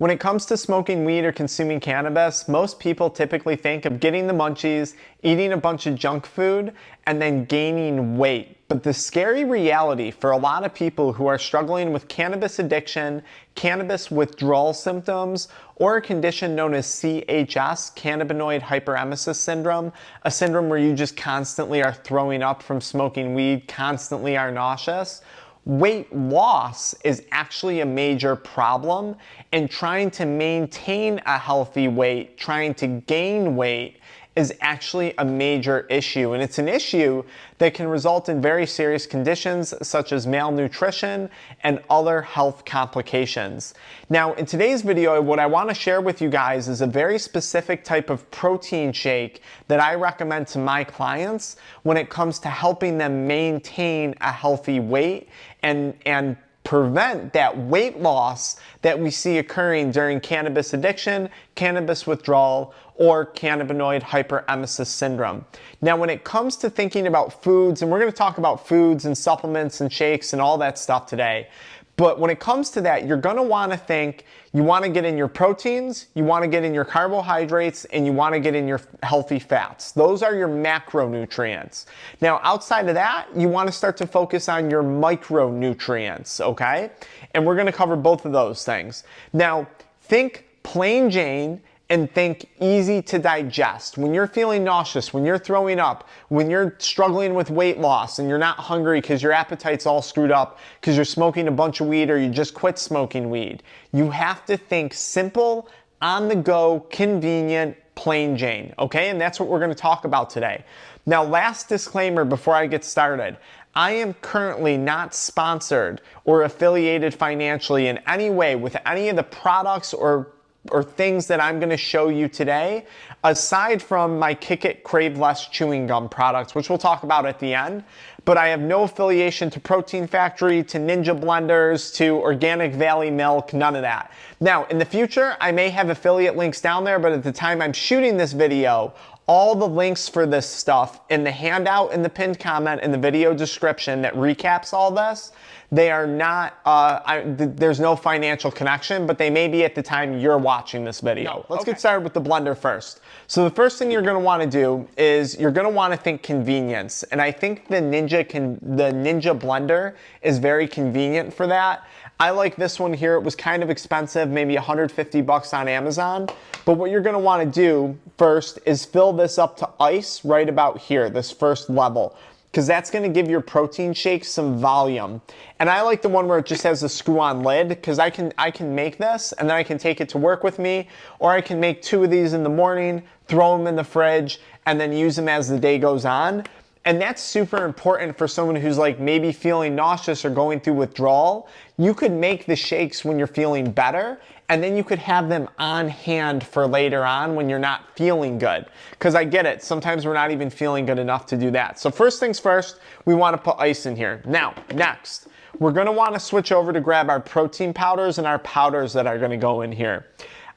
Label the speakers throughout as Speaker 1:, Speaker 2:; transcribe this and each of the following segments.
Speaker 1: When it comes to smoking weed or consuming cannabis, most people typically think of getting the munchies, eating a bunch of junk food, and then gaining weight. But the scary reality for a lot of people who are struggling with cannabis addiction, cannabis withdrawal symptoms, or a condition known as CHS, Cannabinoid Hyperemesis Syndrome, a syndrome where you just constantly are throwing up from smoking weed, constantly are nauseous, weight loss is actually a major problem, and trying to maintain a healthy weight, trying to gain weight, is actually a major issue. And it's an issue that can result in very serious conditions such as malnutrition and other health complications. Now, in today's video, what I want to share with you guys is a very specific type of protein shake that I recommend to my clients when it comes to helping them maintain a healthy weight and prevent that weight loss that we see occurring during cannabis addiction, cannabis withdrawal, or cannabinoid hyperemesis syndrome. Now, when it comes to thinking about foods, and we're going to talk about foods and supplements and shakes and all that stuff today, but when it comes to that, you're going to want to think, you want to get in your proteins, you want to get in your carbohydrates, and you want to get in your healthy fats. Those are your macronutrients. Now, outside of that, you want to start to focus on your micronutrients, okay? And we're going to cover both of those things. Now, think plain Jane and think easy to digest. When you're feeling nauseous, when you're throwing up, when you're struggling with weight loss and you're not hungry because your appetite's all screwed up because you're smoking a bunch of weed or you just quit smoking weed, you have to think simple, on the go, convenient, plain Jane, okay? And that's what we're gonna talk about today. Now, last disclaimer before I get started. I am currently not sponsored or affiliated financially in any way with any of the products or things that I'm going to show you today, aside from my Kick It Crave Less chewing gum products, which we'll talk about at the end. But I have no affiliation to Protein Factory, to Ninja Blenders, to Organic Valley Milk, none of that. Now, in the future, I may have affiliate links down there, but at the time I'm shooting this video, all the links for this stuff in the handout, in the pinned comment, in the video description that recaps all this, they are not, there's no financial connection, but they may be at the time you're watching this video. Let's get started with the blender first. So the first thing you're gonna wanna do is you're gonna wanna think convenience. And I think the Ninja blender is very convenient for that. I like this one here. It was kind of expensive, maybe 150 bucks on Amazon. But what you're gonna wanna do first is fill this up to ice right about here, this first level, because that's gonna give your protein shake some volume. And I like the one where it just has a screw-on lid, because I can make this and then I can take it to work with me, or I can make 2 of these in the morning, throw them in the fridge, and then use them as the day goes on. And that's super important for someone who's like maybe feeling nauseous or going through withdrawal. You could make the shakes when you're feeling better, and then you could have them on hand for later on when you're not feeling good. Because I get it, sometimes we're not even feeling good enough to do that. So first things first, we want to put ice in here. Now, next, we're going to want to switch over to grab our protein powders and our powders that are going to go in here.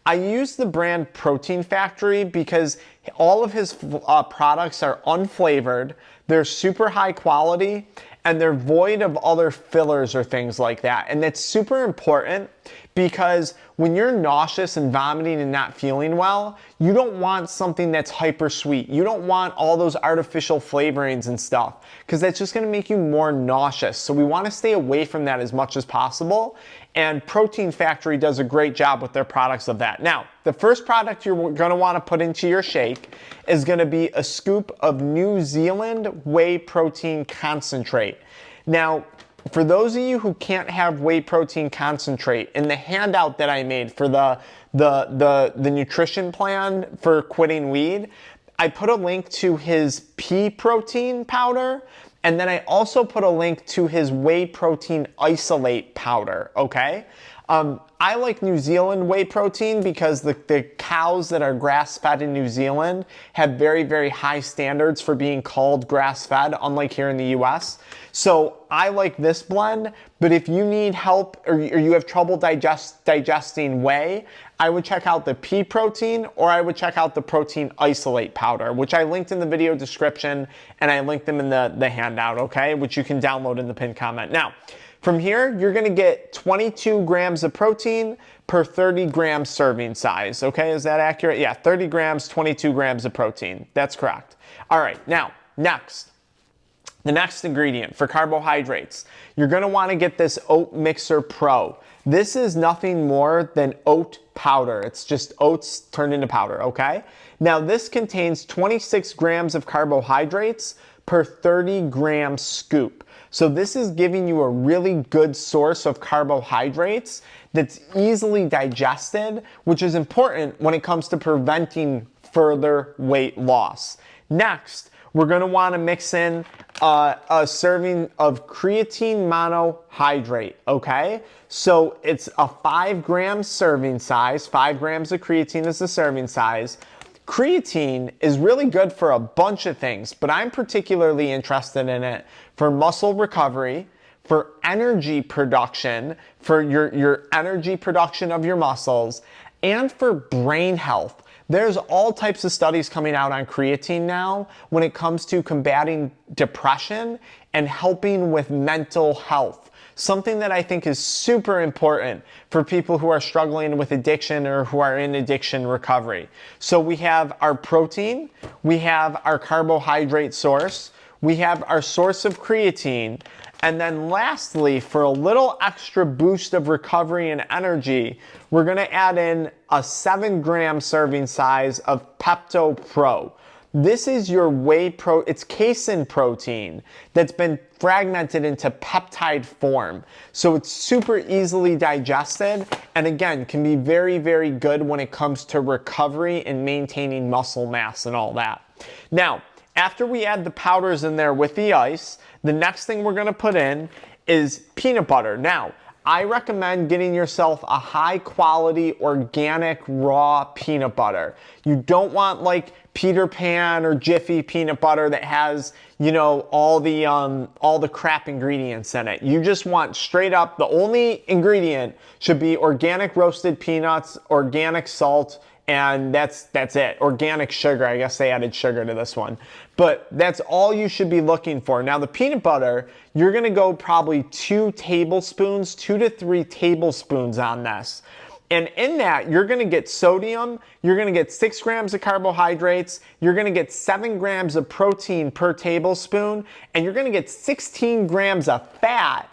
Speaker 1: I use the brand Protein Factory because all of his products are unflavored, they're super high quality, and they're void of other fillers or things like that. And that's super important because when you're nauseous and vomiting and not feeling well, you don't want something that's hyper sweet. You don't want all those artificial flavorings and stuff because that's just gonna make you more nauseous. So we wanna stay away from that as much as possible. And Protein Factory does a great job with their products of that. Now, the first product you're gonna wanna put into your shake is gonna be a scoop of New Zealand whey protein concentrate. Now, for those of you who can't have whey protein concentrate, in the handout that I made for the nutrition plan for quitting weed, I put a link to his pea protein powder, and then I also put a link to his whey protein isolate powder, okay? I like New Zealand whey protein because the cows that are grass-fed in New Zealand have very, very high standards for being called grass-fed, unlike here in the US. So I like this blend, but if you need help or you have trouble digesting whey, I would check out the pea protein, or I would check out the protein isolate powder, which I linked in the video description, and I linked them in the handout, okay, which you can download in the pinned comment. Now, From here, you're gonna get 22 grams of protein per 30 gram serving size. Okay, is that accurate? Yeah, 30 grams, 22 grams of protein. That's correct. All right, now, next. The next ingredient for carbohydrates, you're gonna wanna get this Oat Mixer Pro. This is nothing more than oat powder. It's just oats turned into powder, okay? Now this contains 26 grams of carbohydrates per 30 gram scoop. So this is giving you a really good source of carbohydrates that's easily digested, which is important when it comes to preventing further weight loss. Next, we're gonna wanna mix in a serving of creatine monohydrate, okay? So it's a 5 gram serving size, 5 grams of creatine is the serving size. Creatine is really good for a bunch of things, but I'm particularly interested in it for muscle recovery, for energy production, for your energy production of your muscles, and for brain health. There's all types of studies coming out on creatine now when it comes to combating depression and helping with mental health. Something that I think is super important for people who are struggling with addiction or who are in addiction recovery. So we have our protein, we have our carbohydrate source, we have our source of creatine, and then lastly, for a little extra boost of recovery and energy, we're gonna add in a 7 gram serving size of Pepto Pro. This is your it's casein protein that's been fragmented into peptide form. So it's super easily digested and again, can be very, very good when it comes to recovery and maintaining muscle mass and all that. Now, after we add the powders in there with the ice, the next thing we're gonna put in is peanut butter. Now, I recommend getting yourself a high quality organic raw peanut butter. You don't want like Peter Pan or Jiffy peanut butter that has, you know, all the crap ingredients in it. You just want straight up, the only ingredient should be organic roasted peanuts, organic salt, and that's it. Organic sugar, I guess they added sugar to this one. But that's all you should be looking for. Now the peanut butter, you're gonna go probably 2 tablespoons, 2 to 3 tablespoons on this. And in that, you're gonna get sodium, you're gonna get 6 grams of carbohydrates, you're gonna get 7 grams of protein per tablespoon, and you're gonna get 16 grams of fat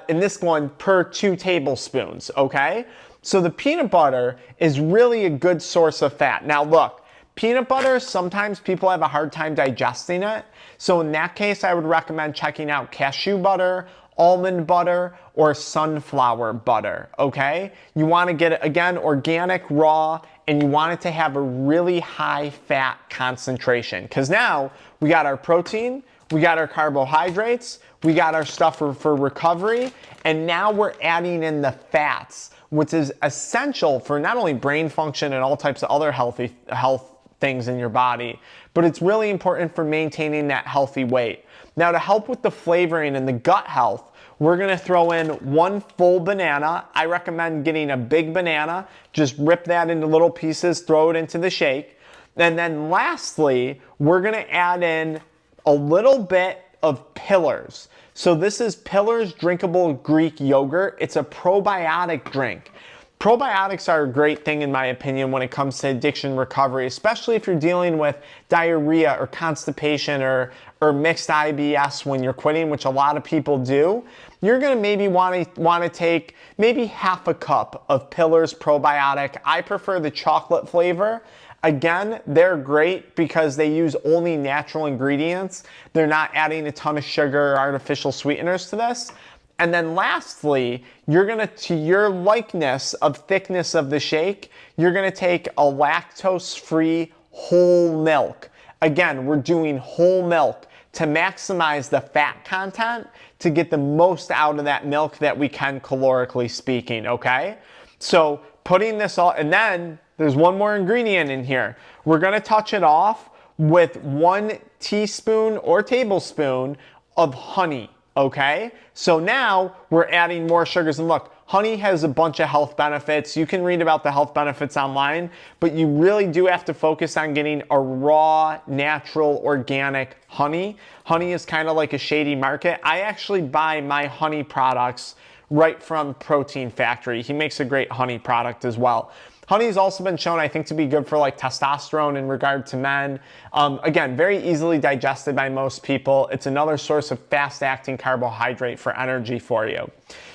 Speaker 1: in this one, per 2 tablespoons, okay? So the peanut butter is really a good source of fat. Now look, peanut butter, sometimes people have a hard time digesting it. So in that case, I would recommend checking out cashew butter, almond butter, or sunflower butter, okay? You wanna get it, again, organic, raw, and you want it to have a really high fat concentration. Because now we got our protein, we got our carbohydrates, we got our stuff for recovery, and now we're adding in the fats, which is essential for not only brain function and all types of other health things in your body, but it's really important for maintaining that healthy weight. Now to help with the flavoring and the gut health, we're gonna throw in 1 full banana. I recommend getting a big banana, just rip that into little pieces, throw it into the shake. And then lastly, we're gonna add in a little bit of Pillars. So this is Pillars drinkable Greek yogurt. It's a probiotic drink. Probiotics are a great thing in my opinion when it comes to addiction recovery, especially if you're dealing with diarrhea or constipation or mixed IBS when you're quitting, which a lot of people do. You're gonna maybe wanna take maybe half a cup of Pillars probiotic. I prefer the chocolate flavor. Again, they're great because they use only natural ingredients. They're not adding a ton of sugar or artificial sweeteners to this. And then lastly, you're gonna, to your likeness of thickness of the shake, you're gonna take a lactose-free whole milk. Again, we're doing whole milk to maximize the fat content to get the most out of that milk that we can calorically speaking, okay? So putting this all, and then there's one more ingredient in here. We're gonna touch it off with 1 teaspoon or tablespoon of honey, okay? So now we're adding more sugars, and look, honey has a bunch of health benefits. You can read about the health benefits online, but you really do have to focus on getting a raw, natural, organic honey. Honey is kind of like a shady market. I actually buy my honey products right from Protein Factory. He makes a great honey product as well. Honey's also been shown, I think, to be good for like testosterone in regard to men. Again, very easily digested by most people. It's another source of fast-acting carbohydrate for energy for you.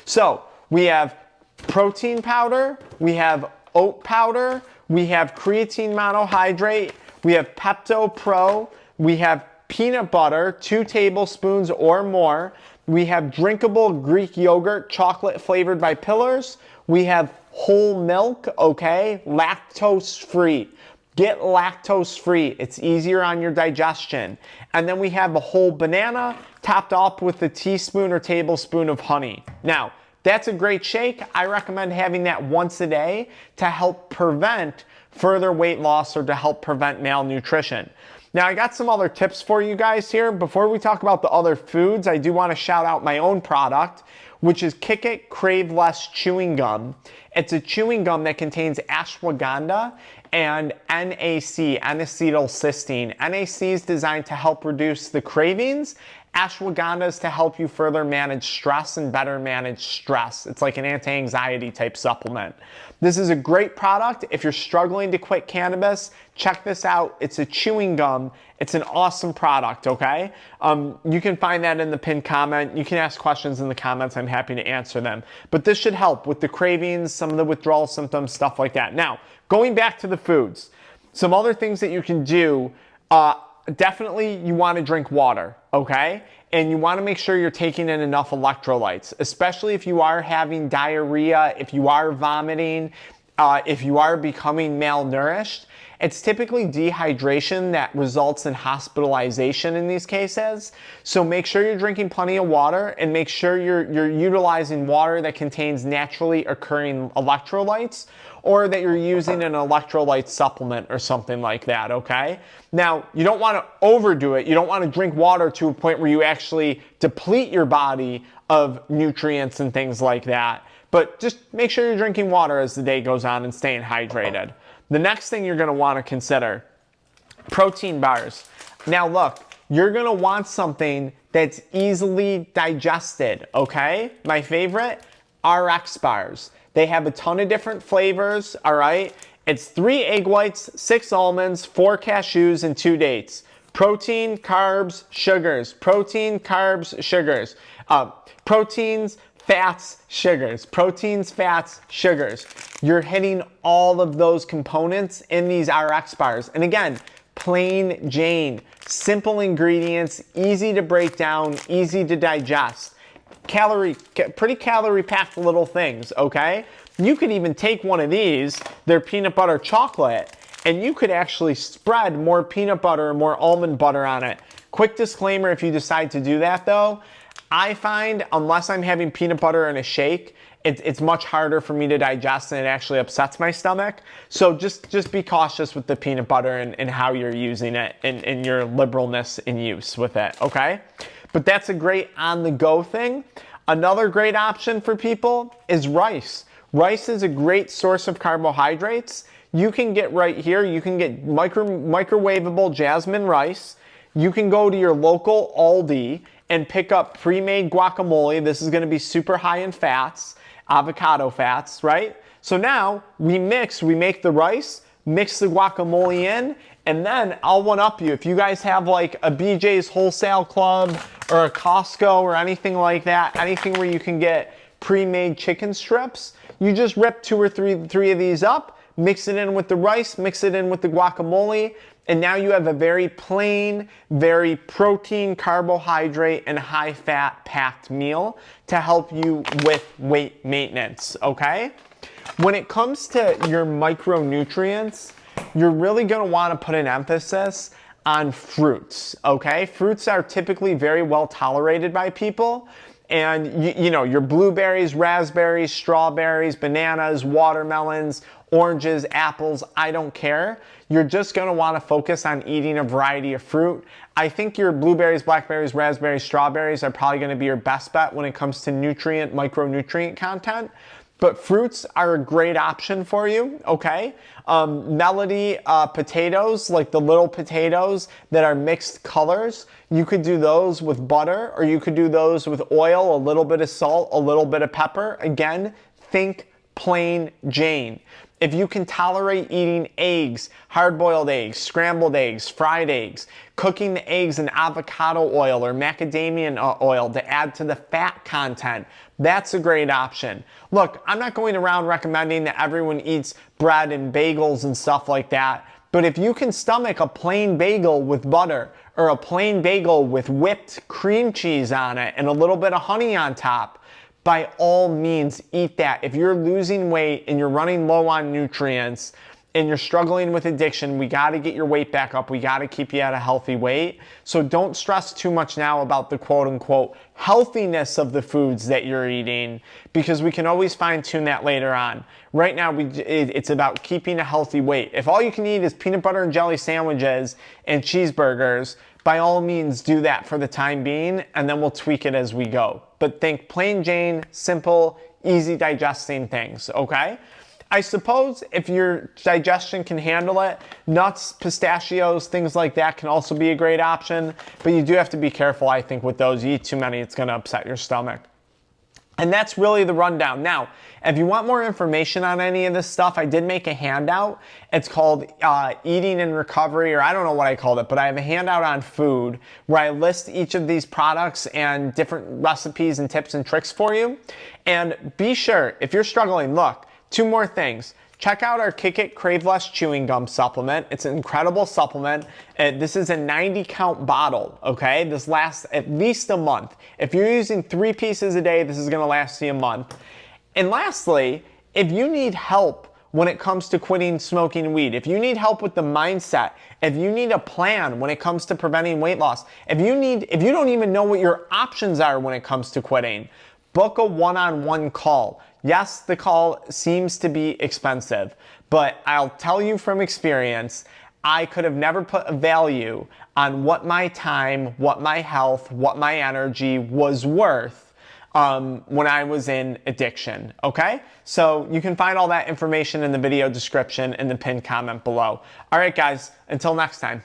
Speaker 1: So we have protein powder, we have oat powder, we have creatine monohydrate, we have Pepto Pro, we have peanut butter, 2 tablespoons or more. We have drinkable Greek yogurt, chocolate flavored by Pillars. We have whole milk, okay, lactose free. Get lactose free. It's easier on your digestion. And then we have a whole banana topped off with a teaspoon or tablespoon of honey. Now, that's a great shake. I recommend having that once a day to help prevent further weight loss or to help prevent malnutrition. Now, I got some other tips for you guys here. Before we talk about the other foods, I do want to shout out my own product, which is Kick It Crave Less Chewing Gum. It's a chewing gum that contains ashwagandha and NAC, N-acetylcysteine. NAC is designed to help reduce the cravings. Ashwagandha is to help you further manage stress and better manage stress. It's like an anti-anxiety type supplement. This is a great product. If you're struggling to quit cannabis, check this out. It's a chewing gum. It's an awesome product, okay? You can find that in the pinned comment. You can ask questions in the comments. I'm happy to answer them. But this should help with the cravings, some of the withdrawal symptoms, stuff like that. Now, going back to the foods, some other things that you can do, definitely you want to drink water, okay? And you want to make sure you're taking in enough electrolytes, especially if you are having diarrhea, if you are vomiting, if you are becoming malnourished. It's typically dehydration that results in hospitalization in these cases. So make sure you're drinking plenty of water and make sure you're utilizing water that contains naturally occurring electrolytes, or that you're using an electrolyte supplement or something like that, okay? Now, you don't want to overdo it. You don't want to drink water to a point where you actually deplete your body of nutrients and things like that. But just make sure you're drinking water as the day goes on and staying hydrated. The next thing you're going to want to consider, protein bars. Now look, you're going to want something that's easily digested, okay? My favorite, RX bars. They have a ton of different flavors, all right? It's 3 egg whites, 6 almonds, 4 cashews, and 2 dates. Protein, carbs, sugars. Protein, carbs, sugars. Proteins, fats, sugars. Proteins, fats, sugars. You're hitting all of those components in these RX bars. And again, plain Jane. Simple ingredients, easy to break down, easy to digest. Pretty calorie-packed little things, okay? You could even take one of these, their peanut butter chocolate, and you could actually spread more peanut butter or more almond butter on it. Quick disclaimer if you decide to do that though, I find unless I'm having peanut butter in a shake, it's much harder for me to digest and it actually upsets my stomach. So just be cautious with the peanut butter and how you're using it and your liberalness in use with it, okay? But that's a great on-the-go thing. Another great option for people is rice. Rice is a great source of carbohydrates. You can get right here, you can get microwavable jasmine rice. You can go to your local Aldi and pick up pre-made guacamole. This is gonna be super high in fats, avocado fats, right? So now we make the rice, mix the guacamole in, and then I'll one-up you. If you guys have like a BJ's Wholesale Club or a Costco or anything like that, anything where you can get pre-made chicken strips, you just rip 2 or 3 of these up, mix it in with the rice, mix it in with the guacamole, and now you have a very plain, very protein, carbohydrate, and high-fat packed meal to help you with weight maintenance, okay? When it comes to your micronutrients, you're really gonna wanna put an emphasis on fruits, okay? Fruits are typically very well tolerated by people. And you know, your blueberries, raspberries, strawberries, bananas, watermelons, oranges, apples, I don't care. You're just gonna wanna focus on eating a variety of fruit. I think your blueberries, blackberries, raspberries, strawberries are probably gonna be your best bet when it comes to micronutrient content. but fruits are a great option for you, okay? Melody potatoes, like the little potatoes that are mixed colors, you could do those with butter, or you could do those with oil, a little bit of salt, a little bit of pepper. Again, think plain Jane. If you can tolerate eating eggs, hard-boiled eggs, scrambled eggs, fried eggs, cooking the eggs in avocado oil or macadamia oil to add to the fat content, that's a great option. Look, I'm not going around recommending that everyone eats bread and bagels and stuff like that, but if you can stomach a plain bagel with butter or a plain bagel with whipped cream cheese on it and a little bit of honey on top, by all means, eat that. If you're losing weight and you're running low on nutrients and you're struggling with addiction, we got to get your weight back up. We got to keep you at a healthy weight. So don't stress too much now about the quote unquote healthiness of the foods that you're eating, because we can always fine tune that later on. Right now, it's about keeping a healthy weight. If all you can eat is peanut butter and jelly sandwiches and cheeseburgers, by all means do that for the time being, and then we'll tweak it as we go. But think plain Jane, simple, easy digesting things, okay? I suppose if your digestion can handle it, nuts, pistachios, things like that can also be a great option, but you do have to be careful, I think, with those. You eat too many, it's gonna upset your stomach. And that's really the rundown. Now, if you want more information on any of this stuff, I did make a handout. It's called Eating in Recovery, or I don't know what I called it, but I have a handout on food where I list each of these products and different recipes and tips and tricks for you. And be sure, if you're struggling, look, 2 more things. Check out our Kick It Crave Less Chewing Gum supplement. It's an incredible supplement. This is a 90 count bottle, okay? This lasts at least a month. If you're using 3 pieces a day, this is gonna last you a month. And lastly, if you need help when it comes to quitting smoking weed, if you need help with the mindset, if you need a plan when it comes to preventing weight loss, if you don't even know what your options are when it comes to quitting, book a one-on-one call. Yes, the call seems to be expensive, but I'll tell you from experience, I could have never put a value on what my time, what my health, what my energy was worth when I was in addiction, okay? So you can find all that information in the video description and the pinned comment below. All right, guys, until next time.